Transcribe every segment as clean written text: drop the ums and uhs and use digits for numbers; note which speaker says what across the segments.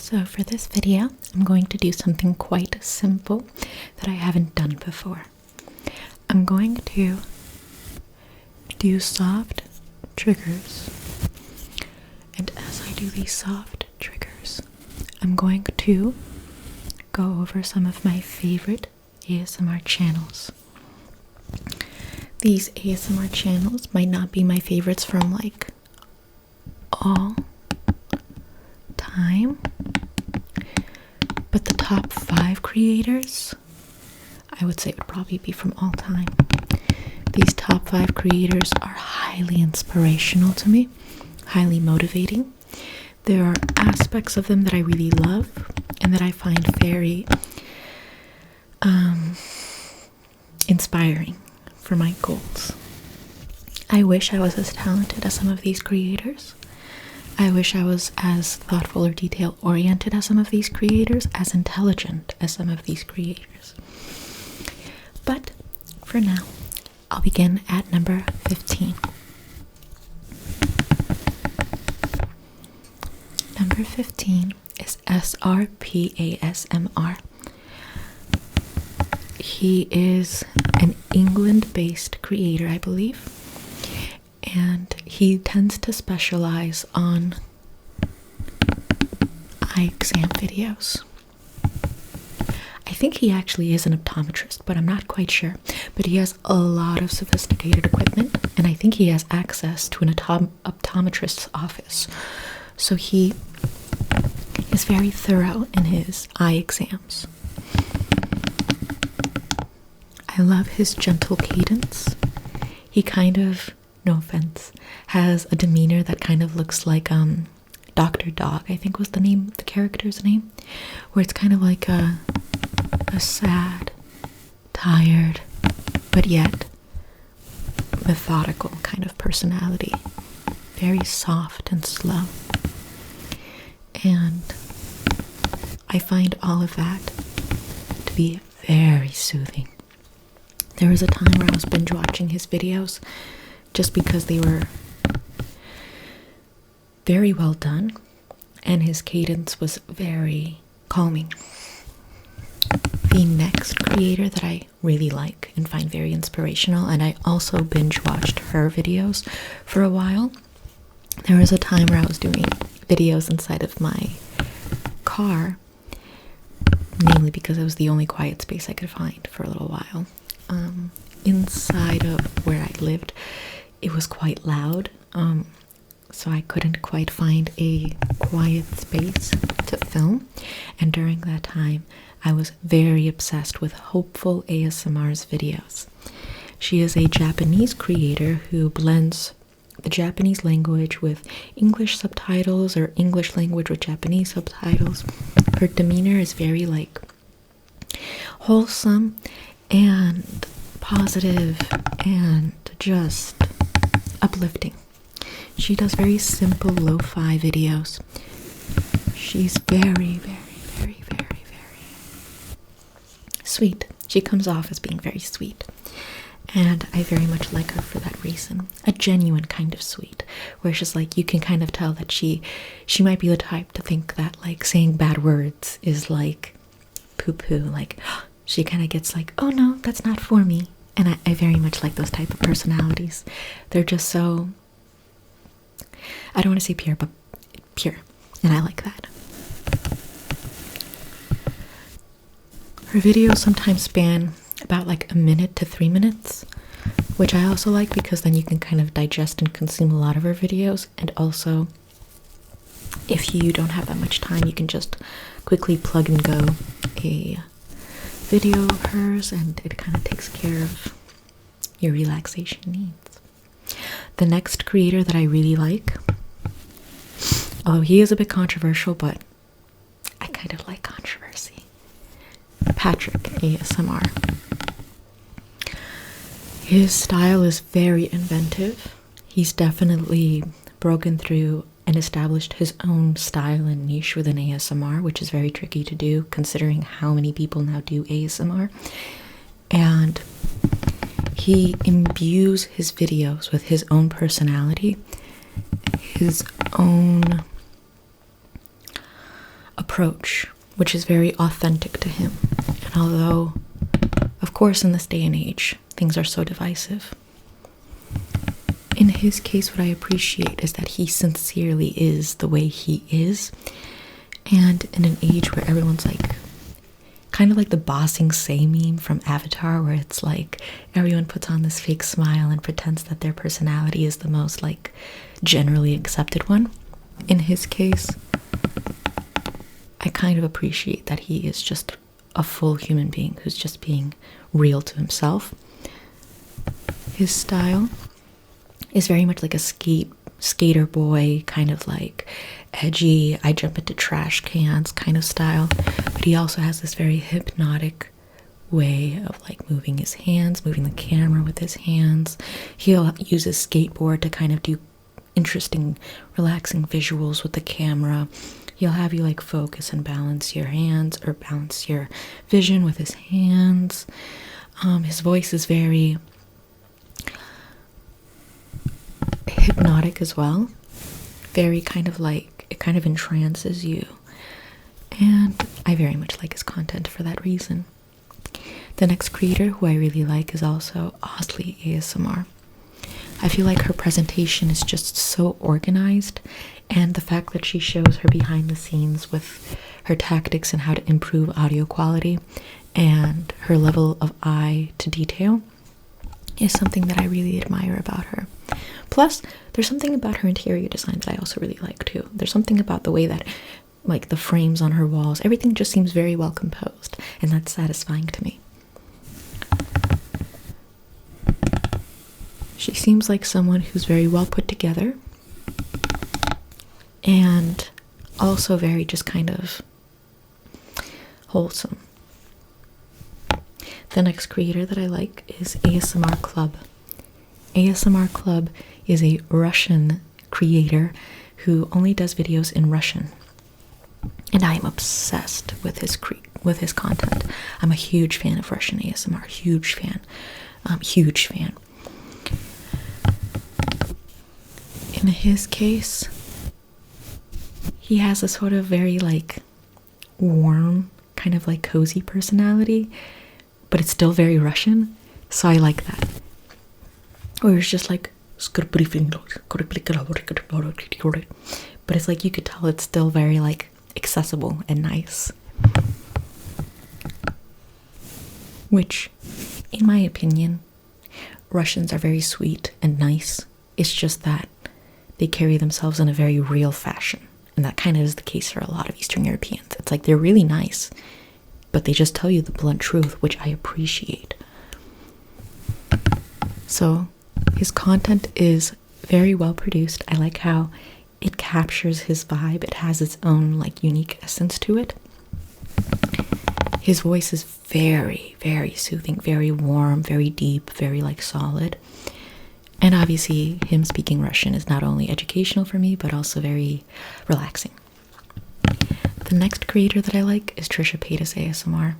Speaker 1: So for this video, I'm going to do something quite simple that I haven't done before. I'm going to do soft triggers, and as I do these soft triggers, I'm going to go over some of my favorite ASMR channels. These ASMR channels might not be my favorites from like all time, but the top 5 creators I would say would probably be from all time. These top 5 creators are highly inspirational to me, highly motivating. There are aspects of them that I really love and that I find very inspiring for my goals. I wish I was as talented as some of these creators. I wish I was as thoughtful or detail-oriented as some of these creators, as intelligent as some of these creators. But for now, I'll begin at number 15. Number 15 is SRPASMR. He is an England-based creator, I believe, and he tends to specialize on eye exam videos. I think he actually is an optometrist, but I'm not quite sure. But he has a lot of sophisticated equipment, and I think he has access to an optometrist's office. So he is very thorough in his eye exams. I love his gentle cadence. He kind of, no offense, has a demeanor that kind of looks like Dr. Dog, I think was the character's name, where it's kind of like a sad, tired, but yet methodical kind of personality. Very soft and slow. And I find all of that to be very soothing. There was a time where I was binge watching his videos just because they were very well done and his cadence was very calming. The next creator that I really like and find very inspirational, and I also binge watched her videos for a while. There was a time where I was doing videos inside of my car, namely because it was the only quiet space I could find for a little while. Inside of where I lived, it was quite loud, so I couldn't quite find a quiet space to film, and during that time I was very obsessed with Hopeful ASMR's videos. She is a Japanese creator who blends the Japanese language with English subtitles or English language with Japanese subtitles. Her demeanor is very like wholesome and positive and just uplifting. She does very simple lo-fi videos. She's very, very, very, very, very sweet. She comes off as being very sweet. And I very much like her for that reason. A genuine kind of sweet, where it's just like you can kind of tell that she might be the type to think that like saying bad words is like poo-poo. Like she kind of gets like, oh no, that's not for me. And I very much like those type of personalities. They're just so, I don't want to say pure, but pure. And I like that. Her videos sometimes span about like a minute to 3 minutes, which I also like because then you can kind of digest and consume a lot of her videos. And also, if you don't have that much time, you can just quickly plug and go a video of hers and it kind of takes care of your relaxation needs. The next creator that I really like, although he is a bit controversial, but I kind of like controversy, Patrick ASMR. His style is very inventive. He's definitely broken through and established his own style and niche within ASMR, which is very tricky to do considering how many people now do ASMR. And he imbues his videos with his own personality, his own approach, which is very authentic to him. And although, of course, in this day and age, things are so divisive, in his case, what I appreciate is that he sincerely is the way he is. And in an age where everyone's like, kind of like the bossing say meme from Avatar, where it's like everyone puts on this fake smile and pretends that their personality is the most like generally accepted one. In his case, I kind of appreciate that he is just a full human being who's just being real to himself. His style is very much like a skater boy, kind of like edgy, I jump into trash cans kind of style, but he also has this very hypnotic way of like moving his hands, moving the camera with his hands. He'll use his skateboard to kind of do interesting, relaxing visuals with the camera. He'll have you like focus and balance your hands or balance your vision with his hands. His voice is very hypnotic as well, very kind of like, it kind of entrances you, and I very much like his content for that reason. The next creator who I really like is also oddly ASMR. I feel like her presentation is just so organized, and the fact that she shows her behind the scenes with her tactics and how to improve audio quality and her level of eye to detail is something that I really admire about her. Plus, there's something about her interior design that I also really like too. There's something about the way that, like, the frames on her walls, everything just seems very well composed, and that's satisfying to me. She seems like someone who's very well put together, and also very just kind of wholesome. The next creator that I like is ASMR Club. ASMR Club is a Russian creator who only does videos in Russian, and I am obsessed with his content. I'm a huge fan of Russian ASMR, huge fan. In his case, he has a sort of very like warm, kind of like cozy personality, but it's still very Russian, so I like that. Or it's just like, but it's like you could tell it's still very like accessible and nice. Which, in my opinion, Russians are very sweet and nice. It's just that they carry themselves in a very real fashion. And that kind of is the case for a lot of Eastern Europeans. It's like they're really nice, but they just tell you the blunt truth, which I appreciate. So his content is very well produced. I like how it captures his vibe. It has its own like unique essence to it. His voice is very, very soothing, very warm, very deep, very like solid. And obviously him speaking Russian is not only educational for me, but also very relaxing. The next creator that I like is Trisha Paytas ASMR.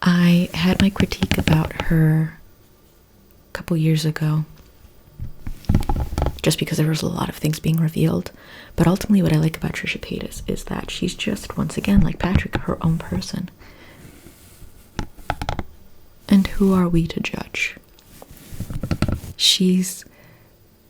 Speaker 1: I had my critique about her a couple years ago, just because there was a lot of things being revealed. But ultimately what I like about Trisha Paytas is that she's just, once again, like Patrick, her own person. And who are we to judge? She's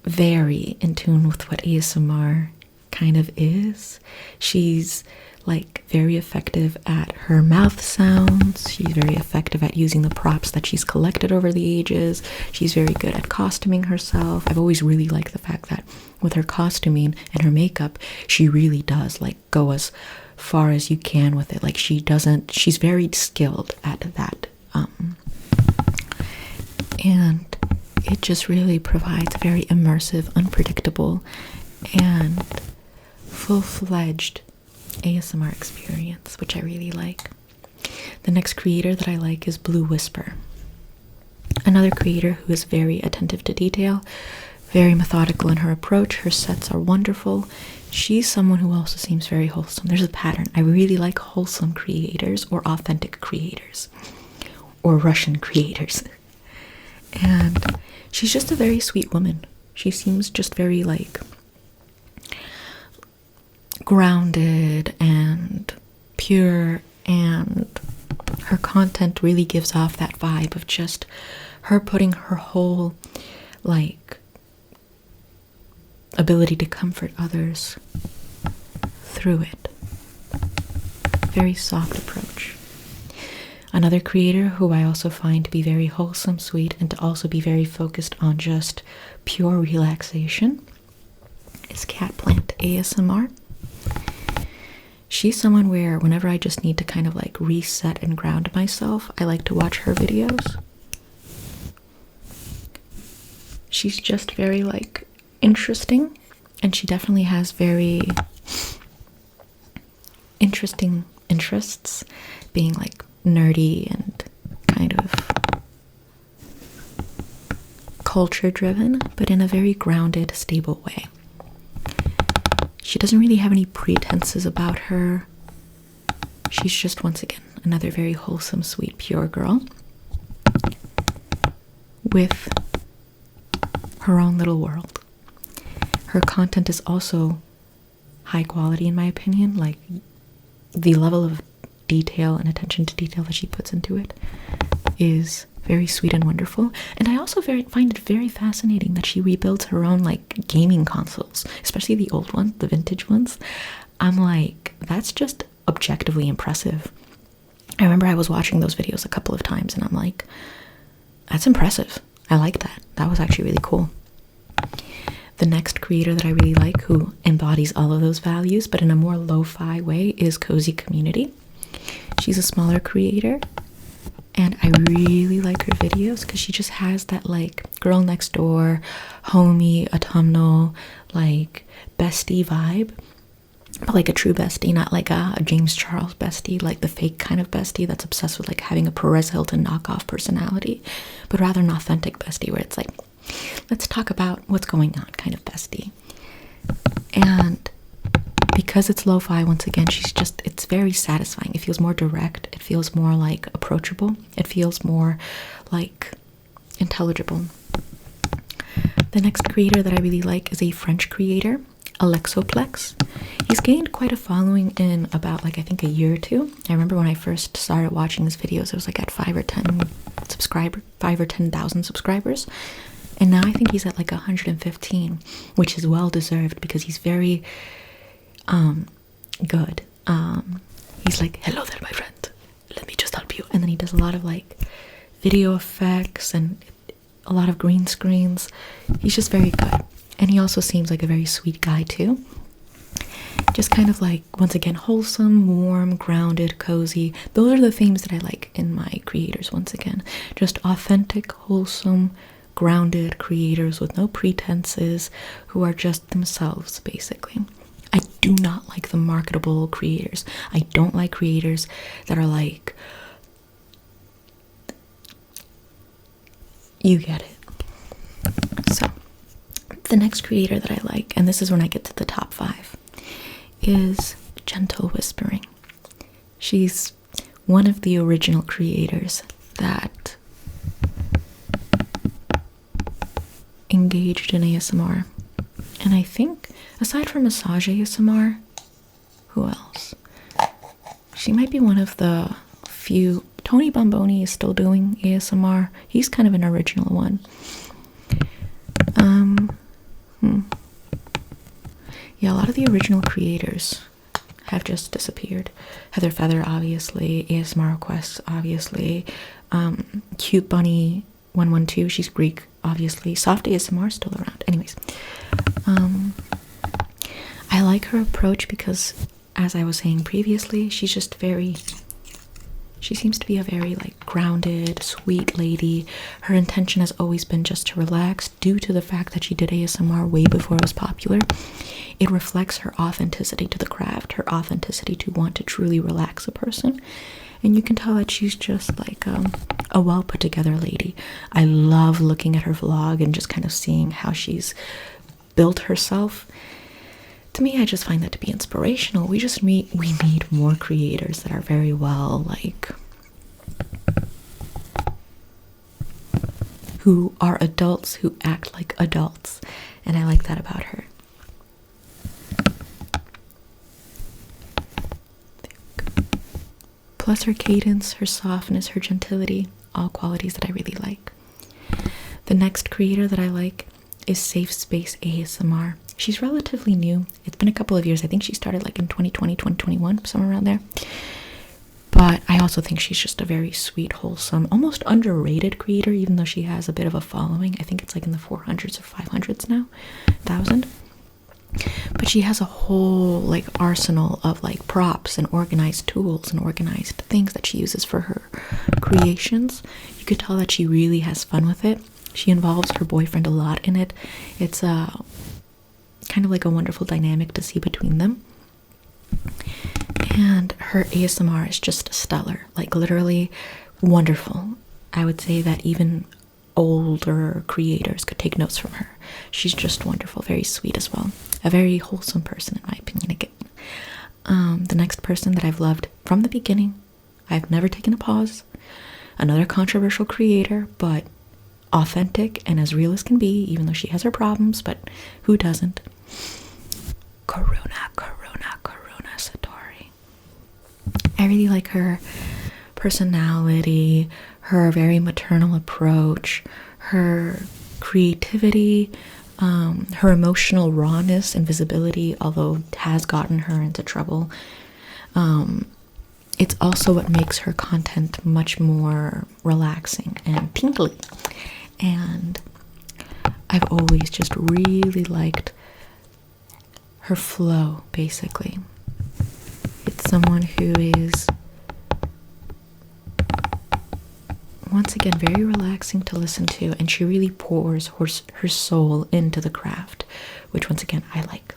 Speaker 1: very in tune with what ASMR kind of is. She's like very effective at her mouth sounds. She's very effective at using the props that she's collected over the ages. She's very good at costuming herself. I've always really liked the fact that with her costuming and her makeup, she really does like go as far as you can with it. Like she's very skilled at that. And it just really provides a very immersive, unpredictable, and full-fledged ASMR experience, which I really like. The next creator that I like is Blue Whisper. Another creator who is very attentive to detail, very methodical in her approach. Her sets are wonderful. She's someone who also seems very wholesome. There's a pattern. I really like wholesome creators or authentic creators or Russian creators. And she's just a very sweet woman. She seems just very like grounded and pure, and her content really gives off that vibe of just her putting her whole like ability to comfort others through it. Very soft approach. Another creator who I also find to be very wholesome, sweet, and to also be very focused on just pure relaxation is Cat Plant ASMR. She's someone where whenever I just need to kind of like reset and ground myself, I like to watch her videos. She's just very like interesting, and she definitely has very interesting interests, being like nerdy and kind of culture driven, but in a very grounded, stable way. She doesn't really have any pretenses about her. She's just, once again, another very wholesome, sweet, pure girl with her own little world. Her content is also high quality, in my opinion. Like, the level of detail and attention to detail that she puts into it is very sweet and wonderful. And I also find it very fascinating that she rebuilds her own like gaming consoles, especially the old ones, the vintage ones. I'm like, that's just objectively impressive. I remember I was watching those videos a couple of times and I'm like, that's impressive. I like that. That was actually really cool. The next creator that I really like, who embodies all of those values but in a more lo-fi way, is Cozy Community. She's a smaller creator, and I really like her videos because she just has that like girl next door, homie, autumnal, like bestie vibe, but like a true bestie, not like a James Charles bestie, like the fake kind of bestie that's obsessed with like having a Perez Hilton knockoff personality, but rather an authentic bestie where it's like, let's talk about what's going on kind of bestie. And because it's lo-fi, once again, it's very satisfying. It feels more direct. It feels more like approachable. It feels more like intelligible. The next creator that I really like is a French creator, Alexoplex. He's gained quite a following in about like I think a year or two. I remember when I first started watching his videos, it was like at 5 or 10,000 subscribers. And now I think he's at like 115, which is well deserved because he's very good. He's like, hello there, my friend. Let me just help you. And then he does a lot of like video effects and a lot of green screens. He's just very good. And he also seems like a very sweet guy too. Just kind of like, once again, wholesome, warm, grounded, cozy. Those are the themes that I like in my creators, once again. Just authentic, wholesome, grounded creators with no pretenses, who are just themselves, basically. I do not like the marketable creators. I don't like creators that are like, you get it. So, the next creator that I like, and this is when I get to the top 5, is Gentle Whispering. She's one of the original creators that engaged in ASMR. And I think, aside from massage ASMR, who else? She might be one of the few. Tony Bomboni is still doing ASMR. He's kind of an original one. Yeah, a lot of the original creators have just disappeared. Heather Feather, obviously. ASMR Requests, obviously. Cute Bunny 112, she's Greek, obviously. Soft ASMR still around. Anyways, I like her approach because, as I was saying previously, she seems to be a very like grounded, sweet lady. Her intention has always been just to relax, due to the fact that she did ASMR way before it was popular. It reflects her authenticity to the craft, her authenticity to want to truly relax a person. And you can tell that she's just like a well put together lady. I love looking at her vlog and just kind of seeing how she's built herself. To me, I just find that to be inspirational. We need more creators that are very well, like, who are adults, who act like adults. And I like that about her. plus her cadence, her softness, her gentility, all qualities that I really like. The next creator that I like is Safe Space ASMR. She's relatively new. It's been a couple of years. I think she started like in 2020, 2021, somewhere around there. But I also think she's just a very sweet, wholesome, almost underrated creator, even though she has a bit of a following. I think it's like in the 400s or 500s now, 1,000. But she has a whole like arsenal of like props and organized tools and organized things that she uses for her creations. You could tell that she really has fun with it. She involves her boyfriend a lot in it. It's kind of like a wonderful dynamic to see between them. And her ASMR is just stellar, like literally wonderful. I would say that even older creators could take notes from her. She's just wonderful, very sweet as well. A very wholesome person, in my opinion, again. The next person that I've loved from the beginning, I've never taken a pause. Another controversial creator, but authentic and as real as can be, even though she has her problems, but who doesn't? Karuna Satori. I really like her personality, her very maternal approach, her creativity, her emotional rawness and visibility, although it has gotten her into trouble. It's also what makes her content much more relaxing and tingly. And I've always just really liked her flow, basically. It's someone who is, once again, very relaxing to listen to, and she really pours her soul into the craft, which once again I like.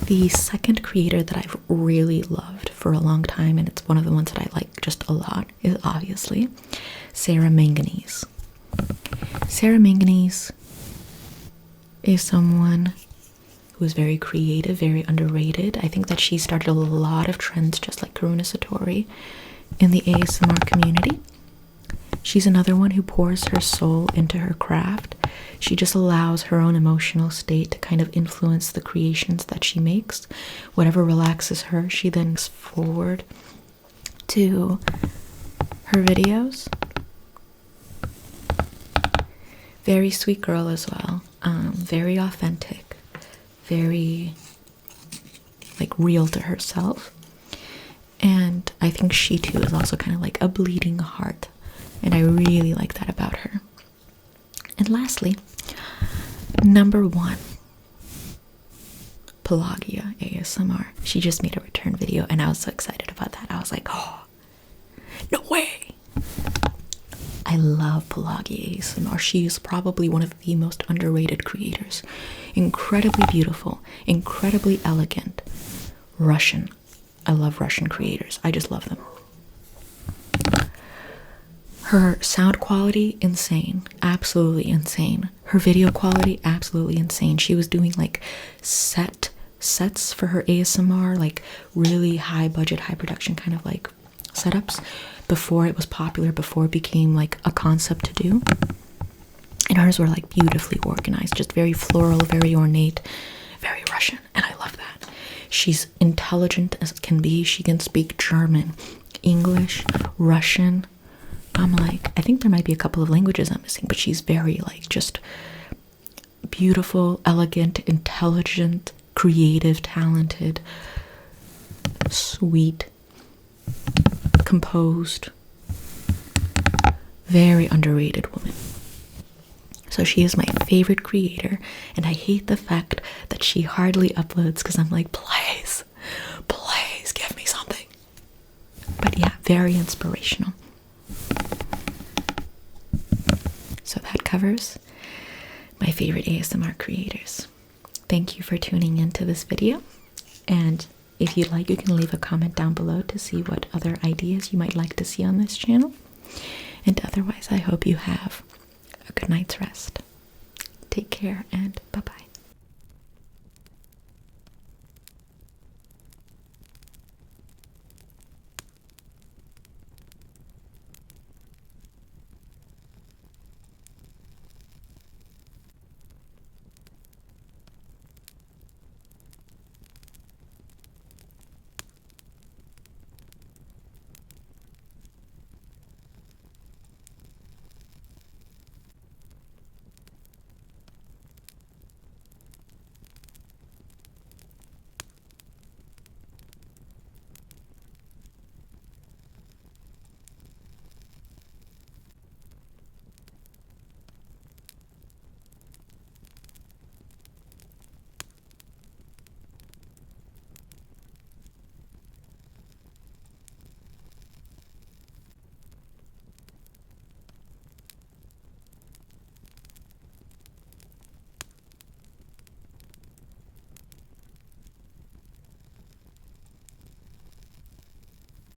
Speaker 1: The second creator that I've really loved for a long time, and it's one of the ones that I like just a lot, is obviously Sara Manganese. Sara Manganese is someone who is very creative, very underrated. I think that she started a lot of trends just like Karuna Satori in the ASMR community. She's another one who pours her soul into her craft. She just allows her own emotional state to kind of influence the creations that she makes. Whatever relaxes her, she then moves forward to her videos. Very sweet girl as well. Very authentic. Very like real to herself. And I think she too is also kind of like a bleeding heart. And I really like that about her. And lastly, number one, Pelagea ASMR. She just made a return video and I was so excited about that. I was like, oh, no way. I love Pelagea ASMR. She is probably one of the most underrated creators. Incredibly beautiful, incredibly elegant. Russian. I love Russian creators. I just love them. Her sound quality, insane. Absolutely insane. Her video quality, absolutely insane. She was doing like sets for her ASMR, like really high budget, high production kind of like setups before it was popular, before it became like a concept to do. And hers were like beautifully organized, just very floral, very ornate, very Russian. And I love that. She's intelligent as can be. She can speak German, English, Russian. I'm like, I think there might be a couple of languages I'm missing, but she's very like just beautiful, elegant, intelligent, creative, talented, sweet, composed, very underrated woman. So she is my favorite creator, and I hate the fact that she hardly uploads because I'm like, please give me something. But yeah, very inspirational. So that covers my favorite ASMR creators. Thank you for tuning into this video. And if you'd like, you can leave a comment down below to see what other ideas you might like to see on this channel. And otherwise, I hope you have a good night's rest. Take care and bye-bye.